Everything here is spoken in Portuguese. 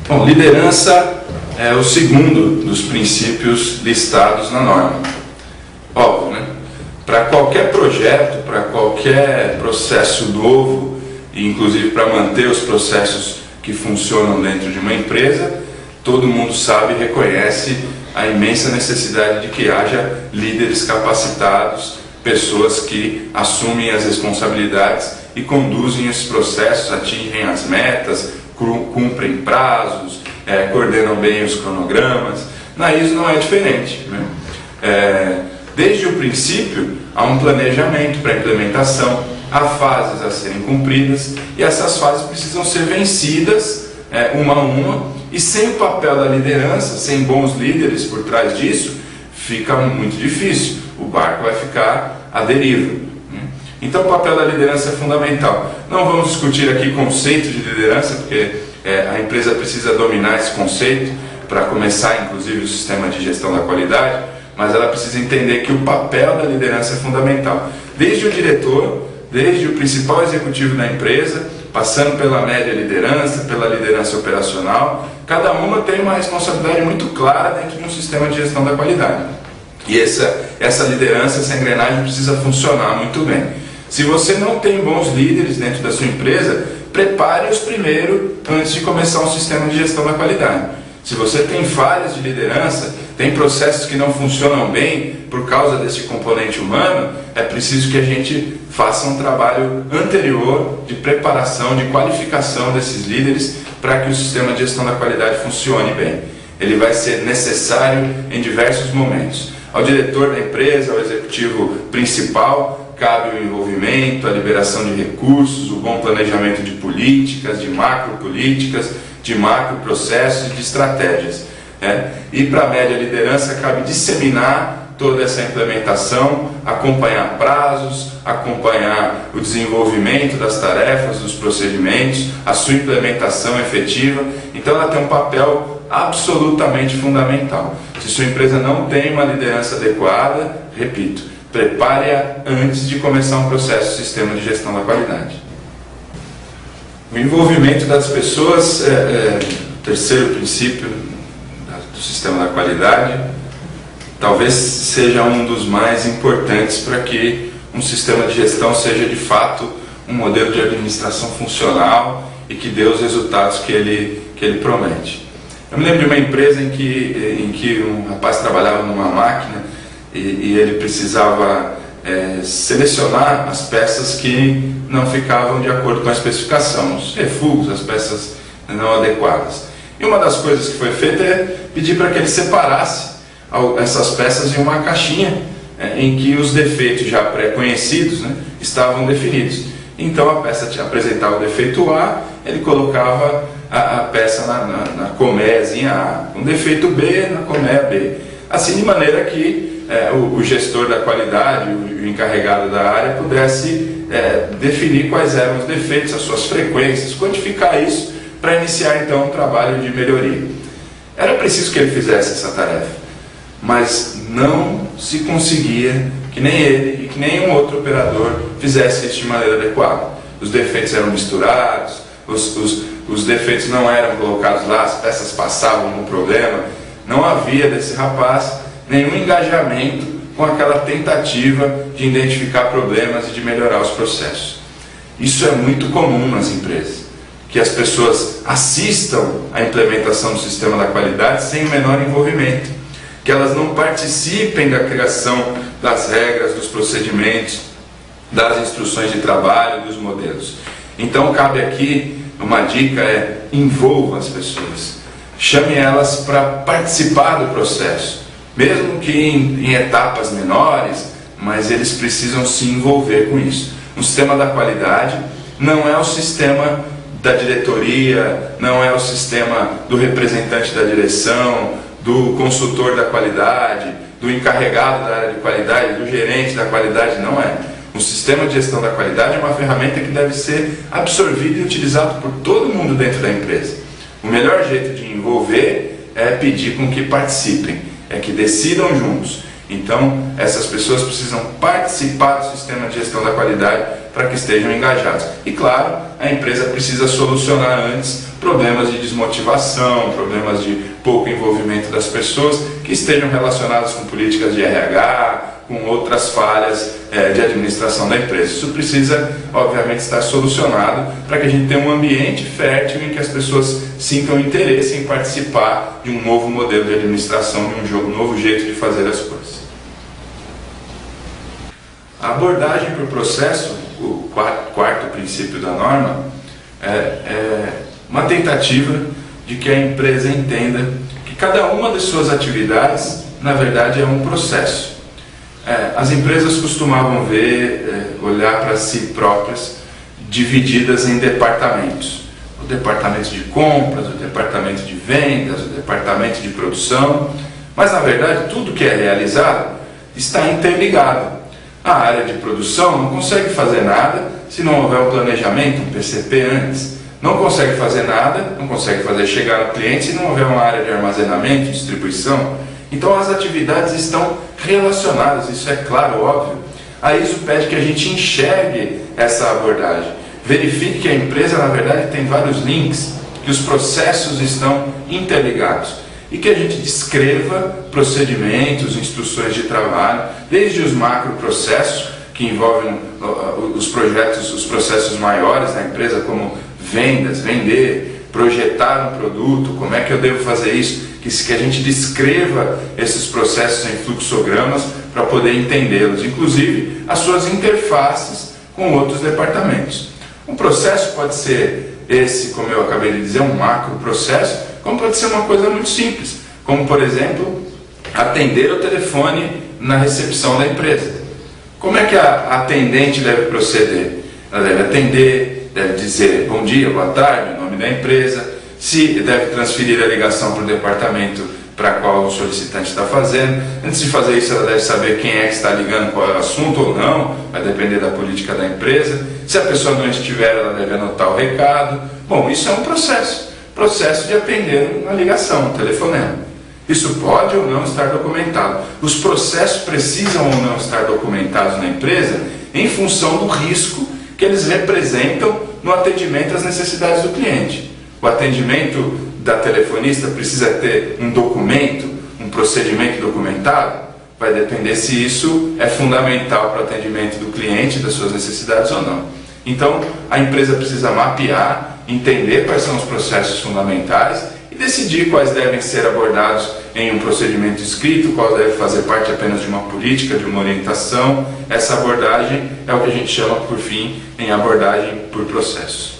Bom, liderança é o segundo dos princípios listados na norma. Óbvio, né? Para qualquer projeto, para qualquer processo novo, e inclusive para manter os processos que funcionam dentro de uma empresa, todo mundo sabe e reconhece a imensa necessidade de que haja líderes capacitados, pessoas que assumem as responsabilidades e conduzem esses processos, atingem as metas, cumprem prazos, coordenam bem os cronogramas. Na ISO não é diferente, né? Desde o princípio, há um planejamento para a implementação, há fases a serem cumpridas e essas fases precisam ser vencidas uma a uma, e sem o papel da liderança, sem bons líderes por trás disso, fica muito difícil, o barco vai ficar à deriva. Então o papel da liderança é fundamental. Não vamos discutir aqui conceito de liderança, porque a empresa precisa dominar esse conceito para começar inclusive o sistema de gestão da qualidade, mas ela precisa entender que o papel da liderança é fundamental. Desde o diretor, desde o principal executivo da empresa, passando pela média liderança, pela liderança operacional, cada uma tem uma responsabilidade muito clara dentro de um sistema de gestão da qualidade. E essa liderança, essa engrenagem precisa funcionar muito bem. Se você não tem bons líderes dentro da sua empresa, prepare-os primeiro antes de começar um sistema de gestão da qualidade. Se você tem falhas de liderança, tem processos que não funcionam bem por causa desse componente humano, é preciso que a gente faça um trabalho anterior de preparação, de qualificação desses líderes para que o sistema de gestão da qualidade funcione bem. Ele vai ser necessário em diversos momentos. Ao diretor da empresa, ao executivo principal, cabe o envolvimento, a liberação de recursos, o bom planejamento de políticas, de macropolíticas, de macroprocessos e de estratégias. E para a média liderança cabe disseminar toda essa implementação, acompanhar prazos, acompanhar o desenvolvimento das tarefas, dos procedimentos, a sua implementação efetiva. Então ela tem um papel absolutamente fundamental. Se sua empresa não tem uma liderança adequada, repito, prepare-a antes de começar um processo de sistema de gestão da qualidade. O envolvimento das pessoas é o terceiro princípio do sistema da qualidade. Talvez seja um dos mais importantes para que um sistema de gestão seja de fato um modelo de administração funcional e que dê os resultados que ele promete. Eu me lembro de uma empresa em que um rapaz trabalhava numa máquina e ele precisava selecionar as peças que não ficavam de acordo com a especificação, os refugos, as peças não adequadas. E uma das coisas que foi feita é pedir para que ele separasse essas peças em uma caixinha em que os defeitos já pré-conhecidos, né, estavam definidos. Então a peça apresentava o defeito A, ele colocava a peça na colmeazinha A, com defeito B na colmeia B. Assim, de maneira que o gestor da qualidade, o encarregado da área, pudesse definir quais eram os defeitos, as suas frequências, quantificar isso para iniciar então um trabalho de melhoria. Era preciso que ele fizesse essa tarefa, mas não se conseguia que nem ele e que nenhum outro operador fizesse isso de maneira adequada. Os defeitos eram misturados, os defeitos não eram colocados lá, as peças passavam no problema. Não havia desse rapaz nenhum engajamento com aquela tentativa de identificar problemas e de melhorar os processos. Isso é muito comum nas empresas, que as pessoas assistam à implementação do sistema da qualidade sem o menor envolvimento, que elas não participem da criação das regras, dos procedimentos, das instruções de trabalho, dos modelos. Então cabe aqui uma dica: envolva as pessoas, chame elas para participar do processo, mesmo que em etapas menores, mas eles precisam se envolver com isso. O sistema da qualidade não é o sistema da diretoria, não é o sistema do representante da direção, do consultor da qualidade, do encarregado da área de qualidade, do gerente da qualidade, não é. Um sistema de gestão da qualidade é uma ferramenta que deve ser absorvida e utilizada por todo mundo dentro da empresa. O melhor jeito de envolver é pedir com que participem, é que decidam juntos. Então, essas pessoas precisam participar do sistema de gestão da qualidade para que estejam engajados. E claro, a empresa precisa solucionar antes problemas de desmotivação, problemas de pouco envolvimento das pessoas que estejam relacionados com políticas de RH, com outras falhas de administração da empresa. Isso precisa, obviamente, estar solucionado para que a gente tenha um ambiente fértil em que as pessoas sintam interesse em participar de um novo modelo de administração, de um novo jeito de fazer as coisas. A abordagem para o processo, o quarto princípio da norma, é uma tentativa de que a empresa entenda que cada uma de suas atividades, na verdade, é um processo. As empresas costumavam olhar para si próprias divididas em departamentos. O departamento de compras, o departamento de vendas, o departamento de produção. Mas, na verdade, tudo que é realizado está interligado. A área de produção não consegue fazer nada se não houver um planejamento, um PCP antes. Não consegue fazer nada, não consegue fazer chegar no cliente se não houver uma área de armazenamento, distribuição. Então as atividades estão relacionadas, isso é claro, óbvio. A ISO pede que a gente enxergue essa abordagem. Verifique que a empresa, na verdade, tem vários links, que os processos estão interligados. E que a gente descreva procedimentos, instruções de trabalho, desde os macroprocessos, que envolvem os processos maiores da empresa, como vendas, vender, projetar um produto, como é que eu devo fazer isso, que a gente descreva esses processos em fluxogramas para poder entendê-los, inclusive as suas interfaces com outros departamentos. Um processo pode ser esse, como eu acabei de dizer, um macro processo, como pode ser uma coisa muito simples, como por exemplo, atender o telefone na recepção da empresa. Como é que a atendente deve proceder? Ela deve atender, deve dizer bom dia, boa tarde, o nome da empresa, se deve transferir a ligação para o departamento para qual o solicitante está fazendo. Antes de fazer isso, ela deve saber quem é que está ligando, qual é o assunto ou não, vai depender da política da empresa. Se a pessoa não estiver, ela deve anotar o recado. Bom, isso é um processo de atender uma ligação, um telefonema. Isso pode ou não estar documentado. Os processos precisam ou não estar documentados na empresa em função do risco que eles representam no atendimento às necessidades do cliente. O atendimento da telefonista precisa ter um documento, um procedimento documentado? Vai depender se isso é fundamental para o atendimento do cliente, das suas necessidades ou não. Então, a empresa precisa mapear, entender quais são os processos fundamentais e decidir quais devem ser abordados em um procedimento escrito, qual deve fazer parte apenas de uma política, de uma orientação. Essa abordagem é o que a gente chama, por fim, em abordagem por processos.